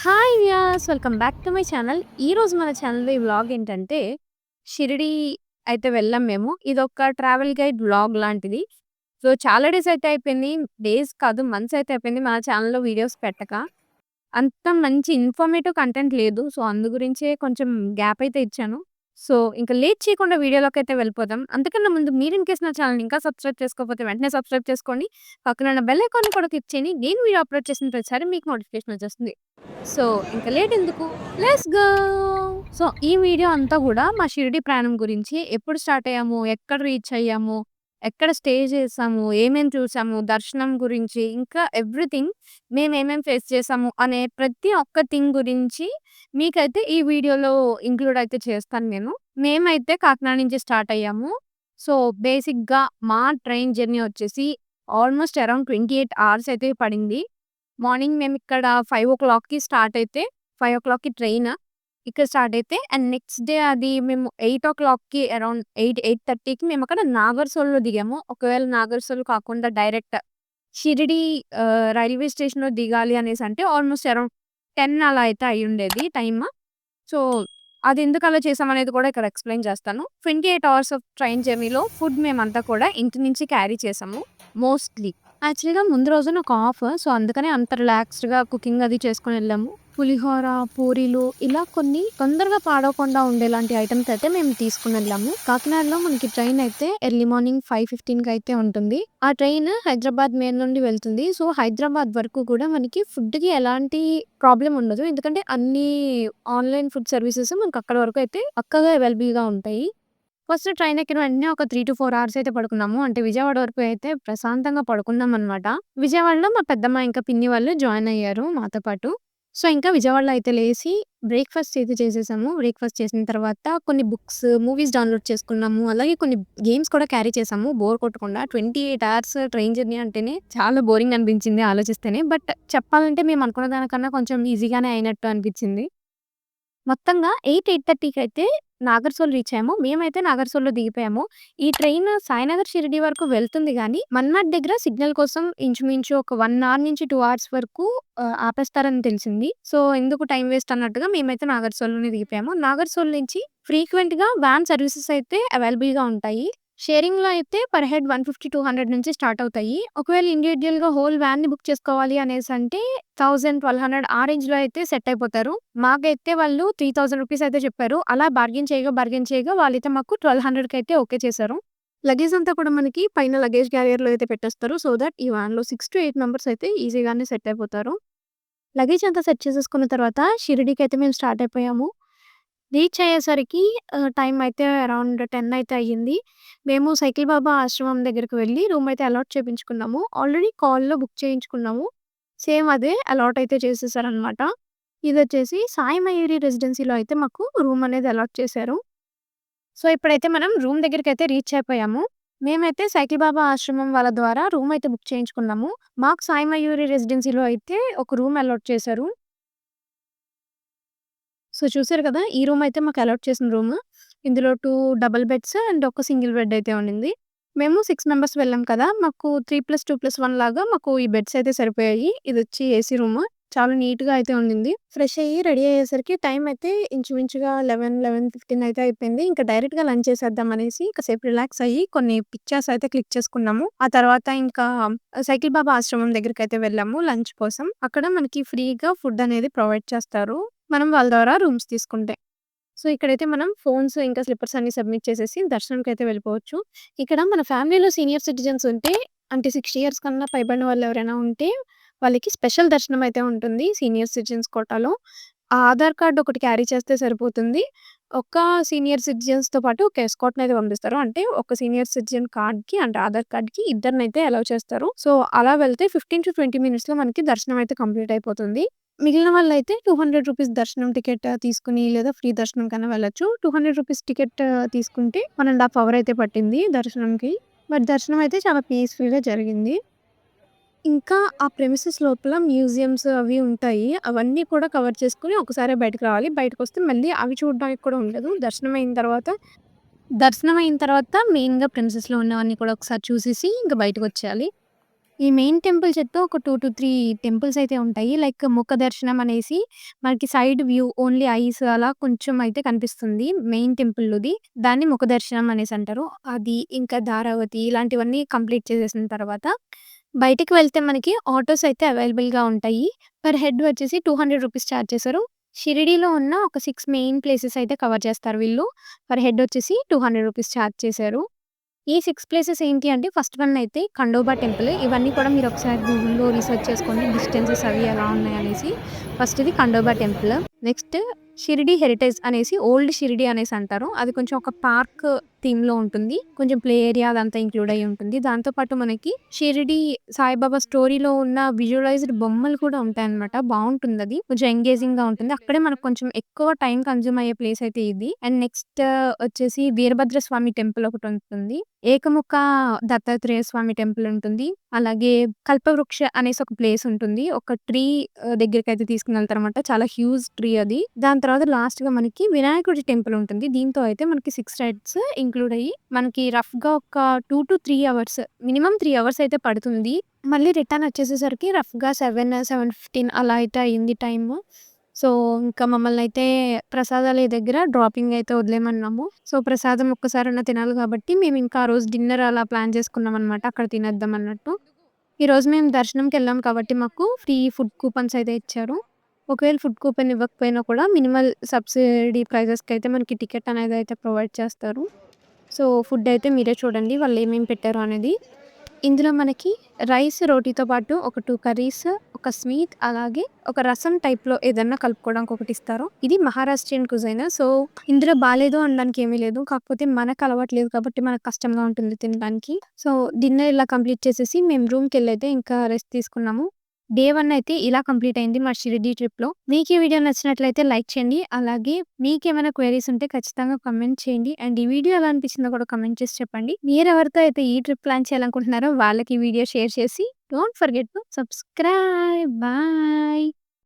Hi viewers! Welcome back to my channel. ఈరోజు మన ఛానల్‌లో ఈ వ్లాగ్ ఏంటంటే, షిరిడీ అయితే వెళ్ళాం మేము. ఇదొక ట్రావెల్ గైడ్ వ్లాగ్ లాంటిది. సో, చాలా డేస్ అయితే అయిపోయింది. డేస్ కాదు, మంత్స్ అయితే అయిపోయింది మన ఛానల్‌లో వీడియోస్ పెట్టక. అంత మంచి ఇన్ఫర్మేటివ్ కంటెంట్ లేదు. సో, అందు గురించే కొంచెం గ్యాప్ అయితే ఇచ్చాను. సో, ఇంక లేట్ చేయకుండా వీడియోలోకైతే వెళ్ళిపోదాం. అంతకన్నా ముందు మీరు ఇన్‌కేస్ నా ఛానల్‌ని ఇంకా సబ్స్క్రైబ్ చేసుకోకపోతే వెంటనే సబ్స్క్రైబ్ చేసుకోండి. పక్కన ఉన్న బెల్ ఐకాన్‌ని కూడా క్లిక్ చేయండి. నేను వీడియో అప్‌లోడ్ చేసిన ప్రతిసారి మీకు నోటిఫికేషన్ వచ్చేస్తుంది. సో, ఇంక లేట్ ఎందుకు, లెట్స్ గో! సో, ఈ వీడియో అంతా గూడా మా షిరిడి ప్రయాణం గురించి, ఎప్పుడు స్టార్ట్ అయ్యాము, ఎక్కడ రీచ్ అయ్యాము, ఎక్కడ స్టే చేసాము, ఏమేం చూసాము, దర్శనం గురించి, ఇంకా ఎవ్రీథింగ్ మేమేమేం ఫేస్ చేసాము అనే ప్రతి ఒక్క థింగ్ గురించి మీకైతే ఈ వీడియోలో ఇంక్లూడ్ అయితే చేస్తాను నేను. మేమైతే కాకినాడ నుంచి స్టార్ట్ అయ్యాము. సో, బేసిక్‌గా మా ట్రైన్ జర్నీ వచ్చేసి ఆల్మోస్ట్ అరౌండ్ 28 అవర్స్ అయితే పడింది. మార్నింగ్ మేమిక్కడ 5:00కి స్టార్ట్ అయితే 5:00కి ట్రైన్. ఇక్కడ స్టార్ట్ అయితే అండ్ నెక్స్ట్ డే అది మేము 8:00కి అరౌండ్ 8:30కి మేమక్కడ నాగర్‌సోల్‌లో దిగాము. ఒకవేళ నాగర్‌సోల్ కాకుండా డైరెక్ట్ షిరిడీ రైల్వే స్టేషన్‌లో దిగాలి అనేసంటే ఆల్మోస్ట్ అరౌండ్ 10 అలా అయితే అయ్యుండేది టైమ్. సో, అదెందుకలా చేశామనేది కూడా ఇక్కడ ఎక్స్‌ప్లెయిన్ చేస్తాను. 28 అవర్స్ ఆఫ్ ట్రైన్ జర్నీలో ఫుడ్ మేమంతా కూడా ఇంటి నుంచి క్యారీ చేసాము మోస్ట్‌లీ. యాక్చువల్‌గా ముందు రోజు నాకు ఆఫ్. సో, అందుకనే అంత రిలాక్స్డ్‌గా కుకింగ్ అది చేసుకొనెళ్ళాము. పులిహోర, పూరీలు ఇలా కొన్ని తొందరగా పాడవకుండా ఉండేలాంటి ఐటెమ్స్ అయితే మేము తీసుకొనెళ్ళాము. కాకినాడలో మనకి ట్రైన్ అయితే ఎర్లీ మార్నింగ్ 5:15కి అయితే ఉంటుంది. ఆ ట్రైన్ హైదరాబాద్ మెయిన్ నుండి వెళ్తుంది. సో, హైదరాబాద్ వరకు కూడా మనకి ఫుడ్‌కి ఎలాంటి ప్రాబ్లమ్ ఉండదు. ఎందుకంటే అన్నీ ఆన్‌లైన్ ఫుడ్ సర్వీసెస్ మనకు అక్కడి వరకు అయితే పక్కాగా అవైలబుల్‌గా ఉంటాయి. ఫస్ట్ ట్రైన్ ఎక్కిన వెంటనే ఒక 3-4 అవర్స్ అయితే పడుకున్నాము. అంటే విజయవాడ వరకు అయితే ప్రశాంతంగా పడుకున్నామనమాట. విజయవాడలో మా పెద్దమ్మ ఇంకా పిన్ని వాళ్ళు జాయిన్ అయ్యారు మాతో పాటు. సో, ఇంకా విజయవాడలో అయితే లేసి బ్రేక్‌ఫాస్ట్ అయితే చేసేసాము. బ్రేక్‌ఫాస్ట్ చేసిన తర్వాత కొన్ని బుక్స్, మూవీస్ డౌన్‌లోడ్ చేసుకున్నాము. అలాగే కొన్ని గేమ్స్ కూడా క్యారీ చేసాము బోర్ కొట్టకుండా. 28 అవర్స్ ట్రైన్ జర్నీ అంటేనే చాలా బోరింగ్ అనిపించింది ఆలోచిస్తేనే. బట్ చెప్పాలంటే మేము అనుకున్న దానికన్నా కొంచెం ఈజీగానే అయినట్టు అనిపించింది. మొత్తంగా 8:30కి అయితే నాగర్‌సోల్ రీచ్ అయ్యాము. మేమైతే నాగర్‌సోల్‌లో దిగిపోయాము. ఈ ట్రైన్ సాయినగర్ షిరిడీ వరకు వెళ్తుంది గానీ, మన్మట్ దగ్గర సిగ్నల్ కోసం ఇంచుమించు ఒక 1 అవర్ నుంచి 2 అవర్స్ వరకు ఆపేస్తారని తెలిసింది. సో, ఎందుకు టైం వేస్ట్ అన్నట్టుగా మేమైతే నాగర్‌సోల్‌లోనే దిగిపోయాము. నాగర్‌సోల్ నుంచి ఫ్రీక్వెంట్‌గా వ్యాన్ సర్వీసెస్ అయితే అవైలబుల్‌గా ఉంటాయి. షేరింగ్‌లో అయితే పర్ హెడ్ 150-200 నుంచి స్టార్ట్ అవుతాయి. ఒకవేళ ఇండివిడ్యుయల్‌గా హోల్ వ్యాన్‌ని బుక్ చేసుకోవాలి అనేసంటే 1000-1200 ఆ రేంజ్‌లో అయితే సెట్ అయిపోతారు. మాకైతే వాళ్ళు రూ. 3000 అయితే చెప్పారు. అలా బార్గెయిన్ చేయగా వాళ్ళైతే మాకు 1200కి అయితే ఓకే చేశారు. లగేజ్ అంతా కూడా మనకి పైన లగేజ్ క్యారియర్‌లో అయితే పెట్టేస్తారు. సో దట్ ఈ వ్యాన్‌లో 6-8 మెంబర్స్ అయితే ఈజీగానే సెట్ అయిపోతారు. లగేజ్ అంతా సెట్ చేసేసుకున్న తర్వాత షిరిడీకైతే మేము స్టార్ట్ అయిపోయాము. రీచ్ అయ్యేసరికి టైం అయితే అరౌండ్ 10 అయితే అయ్యింది. మేము సైకిల్ బాబా ఆశ్రమం దగ్గరికి వెళ్లి రూమ్ అయితే అలాట్ చేపించుకున్నాము. ఆల్రెడీ కాల్‌లో బుక్ చేయించుకున్నాము. సేమ్ అదే అలాట్ అయితే చేసేసారనమాట. ఇదొచ్చేసి సాయి మయూరి రెసిడెన్సీలో అయితే మాకు రూమ్ అనేది అలాట్ చేశారు. సో, ఇప్పుడైతే మనం రూమ్ దగ్గరికైతే రీచ్ అయిపోయాము. మేమైతే సైకిల్ బాబా ఆశ్రమం వాళ్ళ ద్వారా రూమ్ అయితే బుక్ చేయించుకున్నాము. మాకు సాయి మయూరి రెసిడెన్సీలో అయితే ఒక రూమ్ అలాట్ చేశారు. సో, చూసారు కదా! ఈ రూమ్ అయితే మాకు అలాట్ చేసిన రూము. ఇందులో 2 డబుల్ బెడ్స్ అండ్ ఒక సింగిల్ బెడ్ అయితే ఉండింది. మేము 6 మెంబర్స్ వెళ్ళాం కదా! మాకు 3+2+1 లాగా మాకు ఈ బెడ్స్ అయితే సరిపోయాయి. ఇదొచ్చి ఏసీ రూము. చాలా నీట్‌గా అయితే ఉండింది. ఫ్రెష్ అయ్యి రెడీ అయ్యేసరికి టైం అయితే ఇంచుమించుగా 11:15 అయితే అయిపోయింది. ఇంకా డైరెక్ట్‌గా లంచ్ చేసేద్దాం అనేసి కాసేపు రిలాక్స్ అయ్యి కొన్ని పిక్చర్స్ అయితే క్లిక్ చేసుకున్నాము. ఆ తర్వాత ఇంకా సైకిల్ బాబా ఆశ్రమం దగ్గరికైతే వెళ్ళాము లంచ్ కోసం. అక్కడ మనకి ఫ్రీగా ఫుడ్ అనేది ప్రొవైడ్ చేస్తారు. మనం వాళ్ళ ద్వారా రూమ్స్ తీసుకుంటే. సో, ఇక్కడైతే మనం ఫోన్స్ ఇంకా స్లిప్పర్స్ అన్నీ సబ్మిట్ చేసేసి దర్శనంకైతే వెళ్ళిపోవచ్చు. ఇక్కడ మన ఫ్యామిలీలో సీనియర్ సిటిజన్స్ ఉంటే అంటే 60 ఇయర్స్ కన్నా పైబడిన వాళ్ళు ఎవరైనా ఉంటే వాళ్ళకి స్పెషల్ దర్శనం అయితే ఉంటుంది సీనియర్ సిటిజన్స్ కోటాలో. ఆ ఆధార్ కార్డ్ ఒకటి క్యారీ చేస్తే సరిపోతుంది. ఒక సీనియర్ సిటిజన్స్‌తో పాటు ఒక ఎస్కార్ట్‌నయితే పంపిస్తారు. అంటే ఒక సీనియర్ సిటిజన్ కార్డ్‌కి అంటే ఆధార్ కార్డ్‌కి ఇద్దరినైతే అలౌ చేస్తారు. సో, అలా వెళ్తే 15-20 మినిట్స్‌లో మనకి దర్శనం అయితే కంప్లీట్ అయిపోతుంది. మిగిలిన వాళ్ళైతే రూ. 200 దర్శనం టికెట్ తీసుకొని లేదా ఫ్రీ దర్శనంకైనా వెళ్ళొచ్చు. రూ. 200 టికెట్ తీసుకుంటే 1 ½ అవర్ అయితే పట్టింది దర్శనంకి. బట్ దర్శనం అయితే చాలా పీస్‌ఫుల్‌గా జరిగింది. ఇంకా ఆ ప్రెమిసెస్ లోపల మ్యూజియమ్స్ అవి ఉంటాయి. అవన్నీ కూడా కవర్ చేసుకొని ఒకసారే బయటకి రావాలి. బయటకొస్తే మళ్ళీ అవి చూడడానికి కూడా ఉండదు. దర్శనం అయిన తర్వాత మెయిన్‌గా ప్రెమిసెస్‌లో ఉన్నవన్నీ కూడా ఒకసారి చూసేసి ఇంక బయటకొచ్చేయాలి. ఈ మెయిన్ టెంపుల్ చుట్టూ ఒక 2-3 టెంపుల్స్ అయితే ఉంటాయి. లైక్ ముఖ దర్శనం అనేసి మనకి సైడ్ వ్యూ ఓన్లీ ఐస్ అలా కొంచెం అయితే కనిపిస్తుంది. మెయిన్ టెంపుల్‌ది. దాన్ని ముఖ దర్శనం అనేసి అంటారు. అది ఇంకా ధారావతి ఇలాంటివన్నీ కంప్లీట్ చేసేసిన తర్వాత బయటికి వెళ్తే మనకి ఆటోస్ అయితే అవైలబుల్‌గా ఉంటాయి. పర్ హెడ్ వచ్చేసి రూ. 200 చార్జ్ చేశారు. షిరిడీలో ఉన్న ఒక 6 మెయిన్ ప్లేసెస్ అయితే కవర్ చేస్తారు వీళ్ళు. పర్ హెడ్ వచ్చేసి రూ. 200 చార్జ్ చేశారు. ఈ 6 ప్లేసెస్ ఏంటి అంటే ఫస్ట్ వన్ అయితే ఖండోబా టెంపుల్. ఇవన్నీ కూడా మీరు ఒకసారి గూగుల్‌లో రీసెర్చ్ చేసుకోండి. డిస్టెన్సెస్ అవి ఎలా ఉన్నాయనేసి. ఫస్ట్‌ది Khandoba temple. Next Shirdi heritage అనేసి ఓల్డ్ షిరిడీ అనేసి అంటారు. అది కొంచెం ఒక పార్క్ థీమ్‌లో ఉంటుంది. కొంచెం ప్లే ఏరియా అదంతా ఇంక్లూడ్ అయ్యి ఉంటుంది. దాంతో పాటు మనకి షిరిడీ సాయిబాబా స్టోరీలో ఉన్న విజువలైజ్డ్ బొమ్మలు కూడా ఉంటాయన్నమాట. బావుంటుందది. కొంచెం ఎంగేజింగ్‌గా ఉంటుంది. అక్కడే మనకు కొంచెం ఎక్కువ టైమ్ కన్జ్యూమ్ అయ్యే ప్లేస్ అయితే ఇది. అండ్ నెక్స్ట్ వచ్చేసి వీరభద్ర స్వామి టెంపుల్ ఒకటుంటుంది. ఏకముఖ దత్తాత్రేయ స్వామి టెంపుల్ ఉంటుంది. అలాగే కల్పవృక్ష అనేసి ఒక ప్లేస్ ఉంటుంది. ఒక ట్రీ దగ్గరికైతే తీసుకెళ్తారనమాట. చాలా హ్యూజ్ ట్రీ అది. దాని తర్వాత లాస్ట్‌గా మనకి వినాయకుడి టెంపుల్ ఉంటుంది. దీంతో అయితే మనకి 6 రైడ్స్ ఇంక్లూడ్ అయ్యి మనకి రఫ్‌గా ఒక 2-3 అవర్స్ మినిమమ్ 3 అవర్స్ అయితే పడుతుంది. మళ్ళీ రిటర్న్ వచ్చేసేసరికి రఫ్‌గా 7:15 అలా అయితే అయింది టైము. సో, ఇంకా మమ్మల్నయితే ప్రసాదాలయ దగ్గర డ్రాపింగ్ అయితే వదిలేయమన్నాము. సో, ప్రసాదం ఒక్కసారన్నా తినాలి కాబట్టి మేమింకా ఆ రోజు డిన్నర్ అలా ప్లాన్ చేసుకున్నామనమాట. అక్కడ తినేద్దాం అన్నట్టు. ఈరోజు మేము దర్శనంకెళ్ళాం కాబట్టి మాకు ఫ్రీ ఫుడ్ కూపన్స్ అయితే ఇచ్చారు. ఒకవేళ ఫుడ్ కూపన్ ఇవ్వకపోయినా కూడా మినిమల్ సబ్సిడీ ప్రైజెస్‌కైతే మనకి టికెట్ అనేదైతే ప్రొవైడ్ చేస్తారు. సో, ఫుడ్ అయితే మీరే చూడండి వాళ్ళేమేమి పెట్టారో అనేది. ఇందులో మనకి రైస్, రోటీతో పాటు ఒక 2 కర్రీస్, ఒక స్వీట్ అలాగే ఒక రసం టైప్‌లో ఏదన్నా కలుపుకోవడానికి ఒకటిస్తారు. ఇది మహారాష్ట్రియన్ కుజైన్. సో, ఇందులో బాలేదు అనడానికి ఏమీ లేదు. కాకపోతే మనకు అలవాటు లేదు కాబట్టి మనకు కష్టంగా ఉంటుంది తినడానికి. సో, డిన్నర్ ఇలా కంప్లీట్ చేసేసి మేము రూమ్‌కెళ్ళైతే ఇంకా రెస్ట్ తీసుకున్నాము. డే 1 అయితే ఇలా కంప్లీట్ అయింది మా షిరిడీ ట్రిప్‌లో. మీకు ఈ వీడియో నచ్చినట్లయితే లైక్ చేయండి. అలాగే మీకేమైనా క్వెరీస్ ఉంటే ఖచ్చితంగా కామెంట్ చేయండి. అండ్ ఈ వీడియో ఎలా అనిపించిందో కూడా కామెంట్ చేసి చెప్పండి. మీరెవరితో అయితే ఈ ట్రిప్ ప్లాన్ చేయాలనుకుంటున్నారో వాళ్ళకి ఈ వీడియో షేర్ చేసి don't forget to subscribe. Bye.